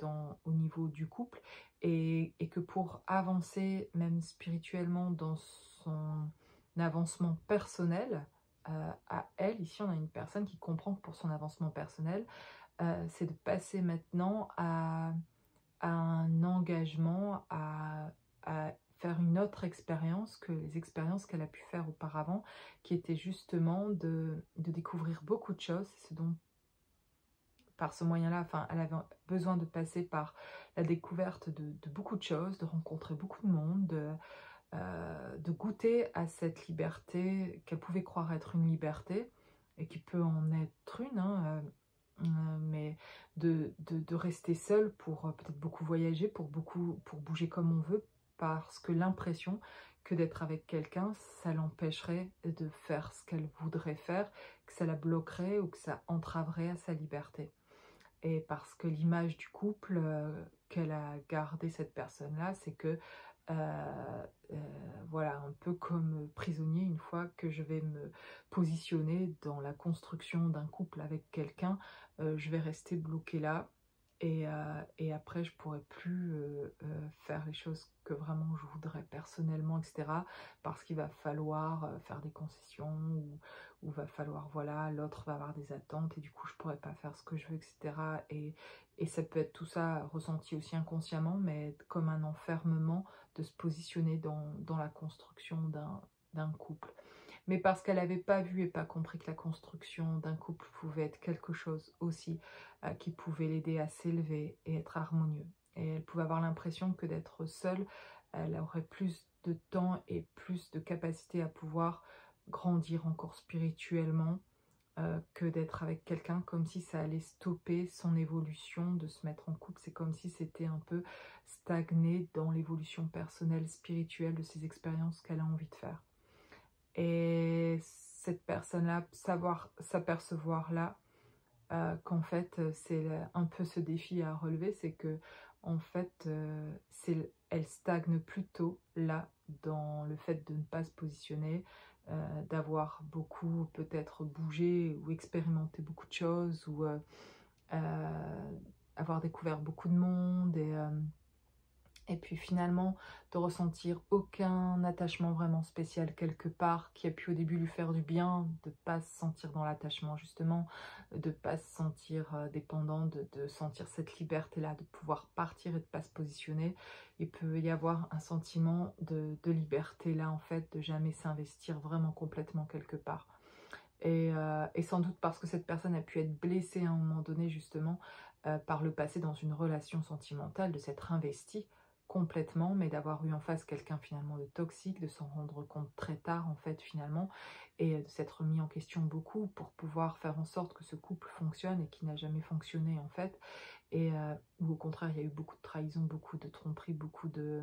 au niveau du couple et que pour avancer même spirituellement dans son avancement personnel, à elle, ici on a une personne qui comprend que pour son avancement personnel, c'est de passer maintenant à un engagement, à faire une autre expérience que les expériences qu'elle a pu faire auparavant, qui était justement de découvrir beaucoup de choses, ce dont par ce moyen-là, enfin, elle avait besoin de passer par la découverte de beaucoup de choses, de rencontrer beaucoup de monde, de goûter à cette liberté qu'elle pouvait croire être une liberté, et qui peut en être une, hein, mais de rester seule pour peut-être beaucoup voyager, pour bouger comme on veut, parce que l'impression que d'être avec quelqu'un, ça l'empêcherait de faire ce qu'elle voudrait faire, que ça la bloquerait ou que ça entraverait à sa liberté. Et parce que l'image du couple qu'elle a gardé, cette personne-là, c'est que voilà, un peu comme prisonnier, une fois que je vais me positionner dans la construction d'un couple avec quelqu'un, je vais rester bloquée là. Et après, je pourrais plus faire les choses que vraiment je voudrais personnellement, etc. Parce qu'il va falloir faire des concessions, ou va falloir, voilà, l'autre va avoir des attentes, et du coup, je pourrais pas faire ce que je veux, etc. Et ça peut être tout ça ressenti aussi inconsciemment, mais comme un enfermement de se positionner dans la construction d'un couple. Mais parce qu'elle n'avait pas vu et pas compris que la construction d'un couple pouvait être quelque chose aussi qui pouvait l'aider à s'élever et être harmonieux. Et elle pouvait avoir l'impression que d'être seule, elle aurait plus de temps et plus de capacité à pouvoir grandir encore spirituellement, que d'être avec quelqu'un, comme si ça allait stopper son évolution de se mettre en couple. C'est comme si c'était un peu stagné dans l'évolution personnelle, spirituelle de ces expériences qu'elle a envie de faire. Et cette personne-là, savoir s'apercevoir là, qu'en fait, c'est un peu ce défi à relever, c'est que en fait, elle stagne plutôt là, dans le fait de ne pas se positionner, d'avoir beaucoup peut-être bougé ou expérimenté beaucoup de choses, ou avoir découvert beaucoup de monde, et puis finalement de ressentir aucun attachement vraiment spécial quelque part, qui a pu au début lui faire du bien, de ne pas se sentir dans l'attachement justement, de ne pas se sentir dépendant, de sentir cette liberté-là, de pouvoir partir et de ne pas se positionner. Il peut y avoir un sentiment de liberté là, en fait, de jamais s'investir vraiment complètement quelque part. Et sans doute parce que cette personne a pu être blessée à un moment donné justement par le passé dans une relation sentimentale, de s'être investie complètement, mais d'avoir eu en face quelqu'un finalement de toxique, de s'en rendre compte très tard en fait finalement, et de s'être mis en question beaucoup pour pouvoir faire en sorte que ce couple fonctionne, et qui n'a jamais fonctionné en fait, et où au contraire il y a eu beaucoup de trahison, beaucoup de tromperie, beaucoup de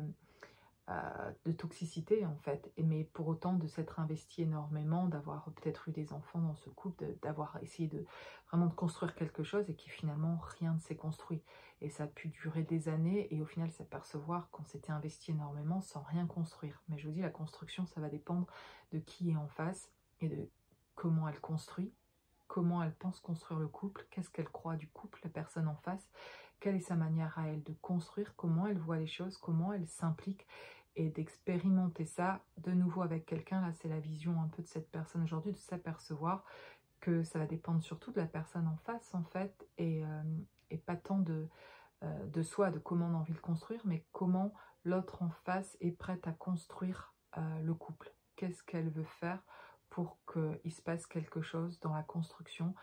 toxicité en fait, mais pour autant de s'être investi énormément, d'avoir peut-être eu des enfants dans ce couple, d'avoir essayé de vraiment de construire quelque chose, et qui finalement rien ne s'est construit, et ça a pu durer des années, et au final s'apercevoir qu'on s'était investi énormément sans rien construire. Mais je vous dis, la construction, ça va dépendre de qui est en face et de comment elle construit, comment elle pense construire le couple, qu'est-ce qu'elle croit du couple, la personne en face, quelle est sa manière à elle de construire, comment elle voit les choses, comment elle s'implique, et d'expérimenter ça de nouveau avec quelqu'un. Là, c'est la vision un peu de cette personne aujourd'hui, de s'apercevoir que ça va dépendre surtout de la personne en face, en fait, et pas tant de soi, de comment on a envie de construire, mais comment l'autre en face est prête à construire le couple. Qu'est-ce qu'elle veut faire pour qu'il se passe quelque chose dans la construction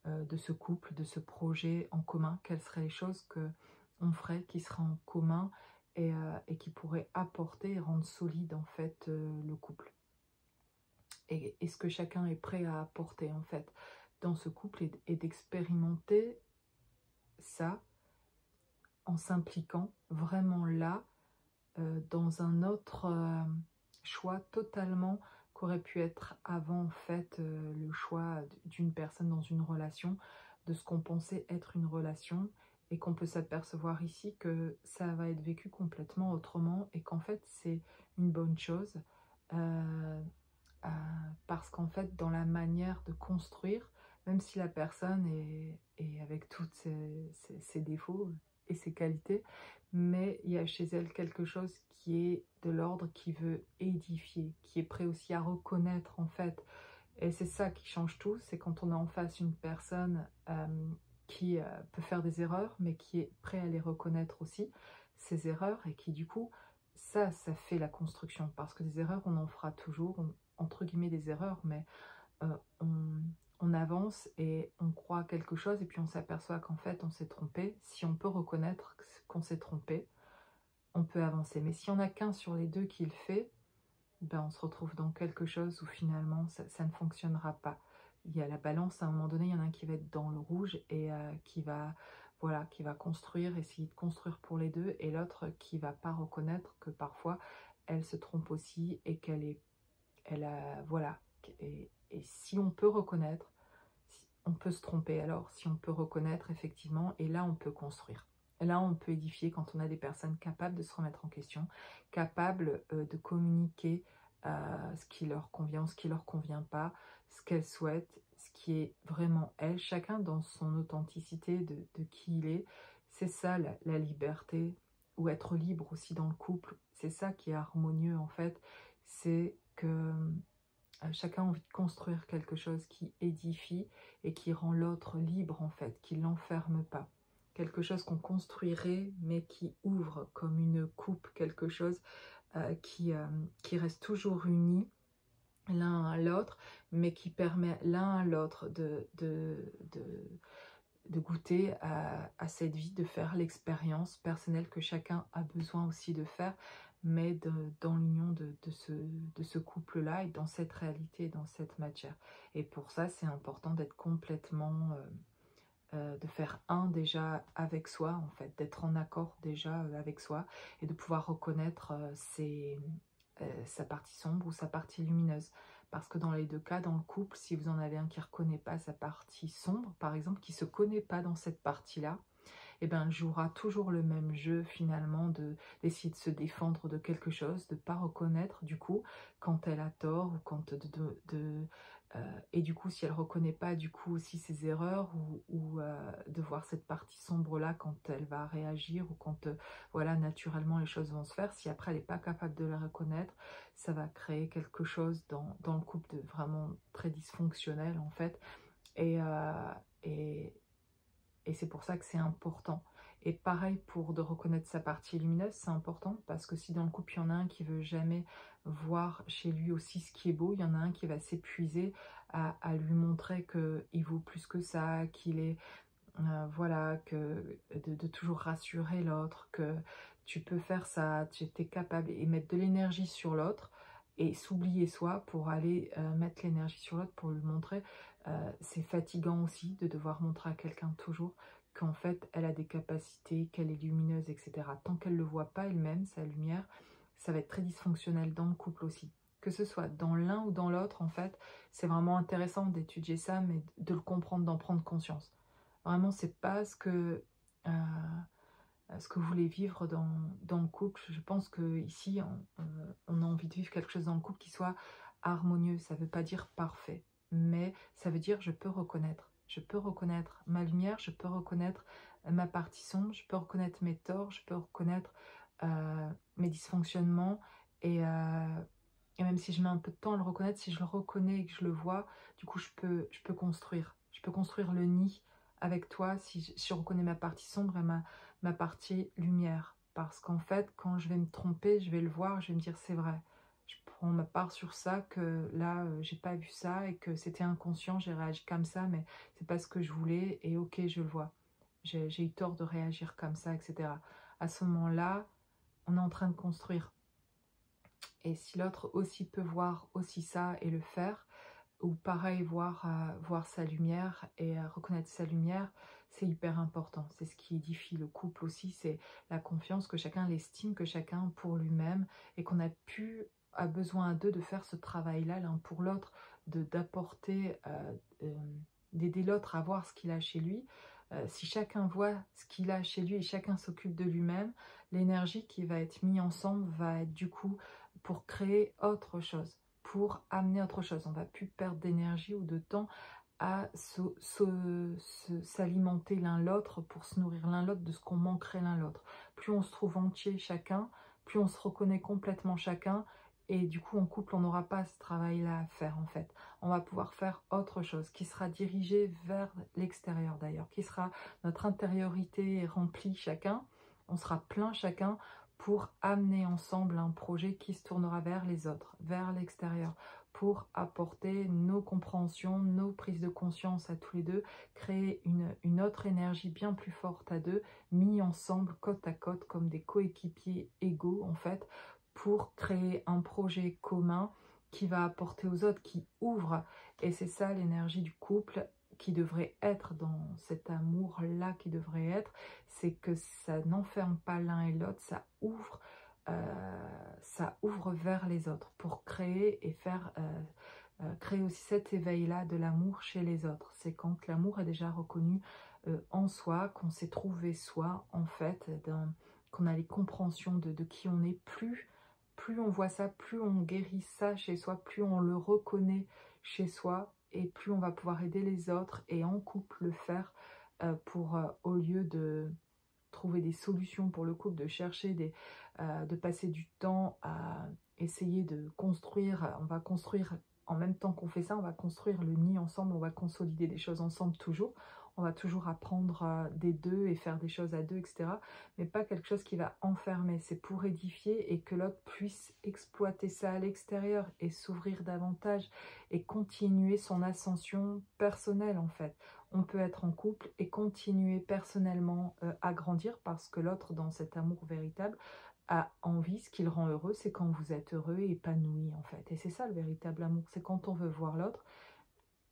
de ce couple, de ce projet en commun. Quelles seraient les choses qu'on ferait qui seraient en commun, et qui pourraient apporter et rendre solide en fait le couple. Et ce que chacun est prêt à apporter en fait dans ce couple, et d'expérimenter ça en s'impliquant vraiment là, dans un autre choix totalement qu'aurait pu être avant en fait le choix d'une personne dans une relation, de ce qu'on pensait être une relation, et qu'on peut s'apercevoir ici que ça va être vécu complètement autrement, et qu'en fait c'est une bonne chose, euh, parce qu'en fait dans la manière de construire, même si la personne est avec tous ses défauts et ses qualités, mais il y a chez elle quelque chose qui est de l'ordre, qui veut édifier, qui est prêt aussi à reconnaître en fait. Et c'est ça qui change tout, c'est quand on a en face une personne qui peut faire des erreurs, mais qui est prêt à les reconnaître aussi, ses erreurs, et qui du coup, ça fait la construction. Parce que des erreurs, on en fera toujours, entre guillemets des erreurs, mais euh, on avance et on croit quelque chose, et puis on s'aperçoit qu'en fait, on s'est trompé. Si on peut reconnaître qu'on s'est trompé, on peut avancer. Mais s'il n'y en a qu'un sur les deux qui le fait, ben on se retrouve dans quelque chose où finalement ça ne fonctionnera pas. Il y a la balance, à un moment donné, il y en a un qui va être dans le rouge et qui va, voilà, qui va construire, essayer de construire pour les deux, et l'autre qui va pas reconnaître que parfois elle se trompe aussi et qu'elle est, elle a, voilà. Et si on peut reconnaître, on peut se tromper alors, si on peut reconnaître effectivement, et là on peut construire. Et là on peut édifier quand on a des personnes capables de se remettre en question, capables de communiquer ce qui leur convient, ce qui leur convient pas, ce qu'elles souhaitent, ce qui est vraiment elles, chacun dans son authenticité de qui il est. C'est ça la liberté, ou être libre aussi dans le couple, c'est ça qui est harmonieux en fait, c'est que chacun a envie de construire quelque chose qui édifie et qui rend l'autre libre en fait, qui ne l'enferme pas. Quelque chose qu'on construirait mais qui ouvre comme une coupe, quelque chose qui reste toujours uni l'un à l'autre, mais qui permet l'un à l'autre de goûter à cette vie, de faire l'expérience personnelle que chacun a besoin aussi de faire, mais dans l'union de ce couple-là et dans cette réalité, dans cette matière. Et pour ça, c'est important d'être complètement, de faire un déjà avec soi, en fait, d'être en accord déjà avec soi et de pouvoir reconnaître sa partie sombre ou sa partie lumineuse. Parce que dans les deux cas, dans le couple, si vous en avez un qui ne reconnaît pas sa partie sombre, par exemple, qui ne se connaît pas dans cette partie-là, eh ben, jouera toujours le même jeu finalement d'essayer de se défendre de quelque chose, de ne pas reconnaître du coup quand elle a tort ou quand et du coup si elle ne reconnaît pas du coup aussi ses erreurs ou de voir cette partie sombre là quand elle va réagir ou quand voilà naturellement les choses vont se faire, si après elle n'est pas capable de la reconnaître, ça va créer quelque chose dans le couple de vraiment très dysfonctionnel en fait et, euh, et, et c'est pour ça que c'est important. Et pareil pour de reconnaître sa partie lumineuse, c'est important parce que si dans le couple il y en a un qui veut jamais voir chez lui aussi ce qui est beau, il y en a un qui va s'épuiser à lui montrer qu'il vaut plus que ça, qu'il est voilà, que de toujours rassurer l'autre, que tu peux faire ça, tu es capable, et mettre de l'énergie sur l'autre et s'oublier soi pour aller mettre l'énergie sur l'autre pour lui montrer. C'est fatigant aussi de devoir montrer à quelqu'un toujours qu'en fait elle a des capacités, qu'elle est lumineuse, etc. Tant qu'elle ne le voit pas elle-même, sa lumière, ça va être très dysfonctionnel dans le couple aussi. Que ce soit dans l'un ou dans l'autre, en fait, c'est vraiment intéressant d'étudier ça, mais de le comprendre, d'en prendre conscience. Vraiment, c'est pas ce que vous voulez vivre dans le couple. Je pense que ici, on a envie de vivre quelque chose dans le couple qui soit harmonieux. Ça veut pas dire parfait, mais ça veut dire je peux reconnaître. Je peux reconnaître ma lumière, je peux reconnaître ma partie sombre, je peux reconnaître mes torts, je peux reconnaître mes dysfonctionnements et même si je mets un peu de temps à le reconnaître, si je le reconnais et que je le vois, du coup je peux construire. Je peux construire le nid avec toi si je reconnais ma partie sombre et ma partie lumière. Parce qu'en fait, quand je vais me tromper, je vais le voir, je vais me dire c'est vrai. Je prends ma part sur ça, que là, j'ai pas vu ça et que c'était inconscient, j'ai réagi comme ça, mais c'est pas ce que je voulais et ok, je le vois. J'ai eu tort de réagir comme ça, etc. À ce moment-là, on est en train de construire. Et si l'autre aussi peut voir aussi ça et le faire, ou pareil voir sa lumière et reconnaître sa lumière, c'est hyper important. C'est ce qui édifie le couple aussi, c'est la confiance, que chacun l'estime, que chacun pour lui-même, et qu'on a besoin à deux de faire ce travail-là l'un pour l'autre, d'apporter, d'aider l'autre à voir ce qu'il a chez lui. Si chacun voit ce qu'il a chez lui et chacun s'occupe de lui-même, l'énergie qui va être mise ensemble va être du coup pour créer autre chose, pour amener autre chose. On ne va plus perdre d'énergie ou de temps à s'alimenter l'un l'autre pour se nourrir l'un l'autre de ce qu'on manquerait l'un l'autre. Plus on se trouve entier chacun, plus on se reconnaît complètement chacun, et du coup en couple on n'aura pas ce travail-là à faire en fait. On va pouvoir faire autre chose qui sera dirigé vers l'extérieur d'ailleurs, qui sera notre intériorité remplie chacun, on sera plein chacun pour amener ensemble un projet qui se tournera vers les autres, vers l'extérieur, pour apporter nos compréhensions, nos prises de conscience à tous les deux, créer une autre énergie bien plus forte à deux, mis ensemble côte à côte comme des coéquipiers égaux en fait, pour créer un projet commun qui va apporter aux autres, qui ouvre. Et c'est ça l'énergie du couple qui devrait être dans cet amour-là qui devrait être, c'est que ça n'enferme pas l'un et l'autre, ça ouvre vers les autres pour créer et faire créer aussi cet éveil-là de l'amour chez les autres. C'est quand l'amour est déjà reconnu en soi, qu'on s'est trouvé soi, en fait, qu'on a les compréhensions de qui on est, plus on voit ça, plus on guérit ça chez soi, plus on le reconnaît chez soi, et plus on va pouvoir aider les autres et en couple le faire au lieu de trouver des solutions pour le couple, de chercher de passer du temps à essayer de construire. On va construire en même temps qu'on fait ça, on va construire le nid ensemble, on va consolider des choses ensemble toujours. On va toujours apprendre des deux et faire des choses à deux, etc. Mais pas quelque chose qui va enfermer. C'est pour édifier et que l'autre puisse exploiter ça à l'extérieur et s'ouvrir davantage et continuer son ascension personnelle en fait. On peut être en couple et continuer personnellement à grandir parce que l'autre, dans cet amour véritable, a envie, ce qui le rend heureux, c'est quand vous êtes heureux et épanoui en fait. Et c'est ça le véritable amour, c'est quand on veut voir l'autre.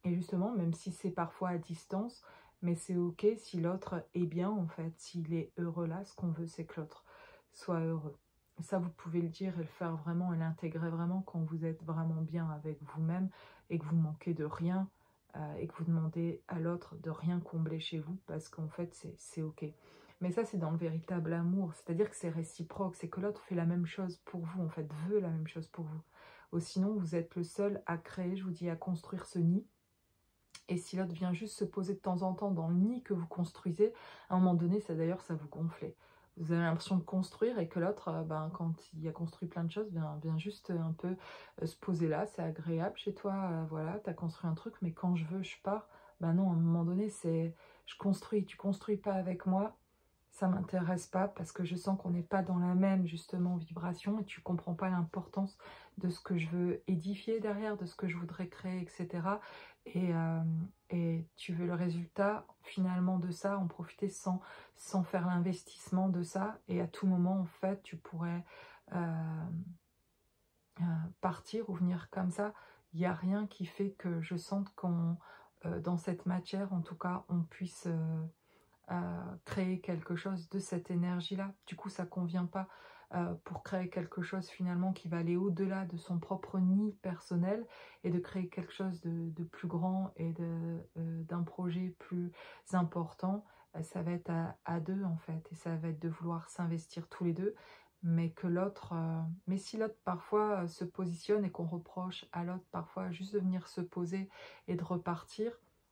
Et justement, même si c'est parfois à distance, mais c'est ok si l'autre est bien en fait, s'il est heureux là, ce qu'on veut c'est que l'autre soit heureux. Ça vous pouvez le dire et le faire vraiment et l'intégrer vraiment quand vous êtes vraiment bien avec vous-même et que vous manquez de rien et que vous demandez à l'autre de rien combler chez vous parce qu'en fait c'est ok. Mais ça c'est dans le véritable amour, c'est-à-dire que c'est réciproque, c'est que l'autre fait la même chose pour vous en fait, veut la même chose pour vous. Ou sinon vous êtes le seul à créer, je vous dis, à construire ce nid. Et si l'autre vient juste se poser de temps en temps dans le nid que vous construisez, à un moment donné, ça d'ailleurs, ça vous gonfle. Vous avez l'impression de construire et que l'autre, quand il a construit plein de choses, vient juste un peu se poser là. C'est agréable chez toi, voilà, tu as construit un truc, mais quand je veux, je pars. Ben non, à un moment donné, c'est je construis, tu construis pas avec moi, ça m'intéresse pas parce que je sens qu'on n'est pas dans la même justement vibration et tu comprends pas l'importance de ce que je veux édifier derrière, de ce que je voudrais créer, etc. Et tu veux le résultat finalement de ça, en profiter sans faire l'investissement de ça. Et à tout moment, en fait, tu pourrais partir ou venir comme ça. Il n'y a rien qui fait que je sente qu'on, dans cette matière, en tout cas, on puisse créer quelque chose de cette énergie-là. Du coup, ça convient pas pour créer quelque chose finalement qui va aller au-delà de son propre nid personnel et de créer quelque chose de plus grand et d'un projet plus important. Ça va être à deux en fait et ça va être de vouloir s'investir tous les deux, mais que l'autre, mais si l'autre parfois se positionne et qu'on reproche à l'autre parfois juste de venir se poser et de repartir,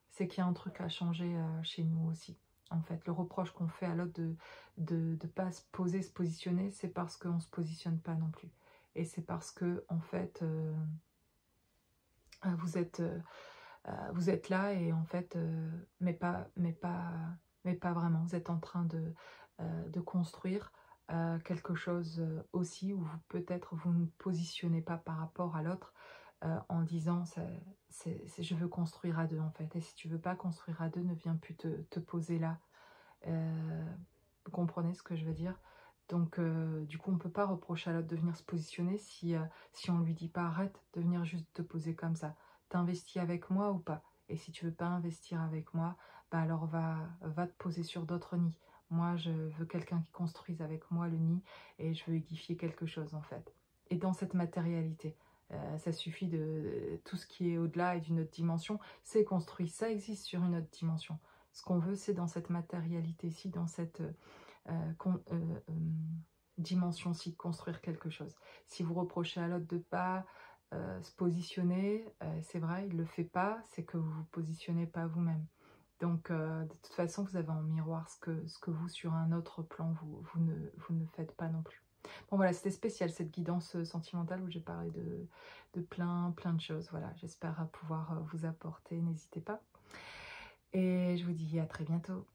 c'est qu'il y a un truc à changer chez nous aussi. En fait, le reproche qu'on fait à l'autre de pas se poser, se positionner, c'est parce qu'on ne se positionne pas non plus. Et c'est parce que, en fait, vous êtes là et en fait, mais pas vraiment. Vous êtes en train de construire quelque chose aussi où peut-être vous ne positionnez pas par rapport à l'autre en disant je veux construire à deux en fait. Et si tu veux pas construire à deux, ne viens plus te poser là. Vous comprenez ce que je veux dire? Donc du coup on ne peut pas reprocher à l'autre de venir se positionner si on ne lui dit pas arrête de venir juste te poser comme ça. T'investis avec moi ou pas? Et si tu veux pas investir avec moi, bah alors va te poser sur d'autres nids. Moi je veux quelqu'un qui construise avec moi le nid et je veux édifier quelque chose en fait. Et dans cette matérialité, ça suffit de tout ce qui est au-delà et d'une autre dimension, c'est construit, ça existe sur une autre dimension. Ce qu'on veut, c'est dans cette matérialité-ci, dans cette dimension-ci, construire quelque chose. Si vous reprochez à l'autre de pas se positionner, c'est vrai, il ne le fait pas, c'est que vous ne vous positionnez pas vous-même. Donc, de toute façon, vous avez en miroir ce que vous, sur un autre plan, vous ne faites pas non plus. Bon, voilà, c'était spécial, cette guidance sentimentale où j'ai parlé de plein de choses. Voilà, j'espère pouvoir vous apporter, n'hésitez pas. Et je vous dis à très bientôt.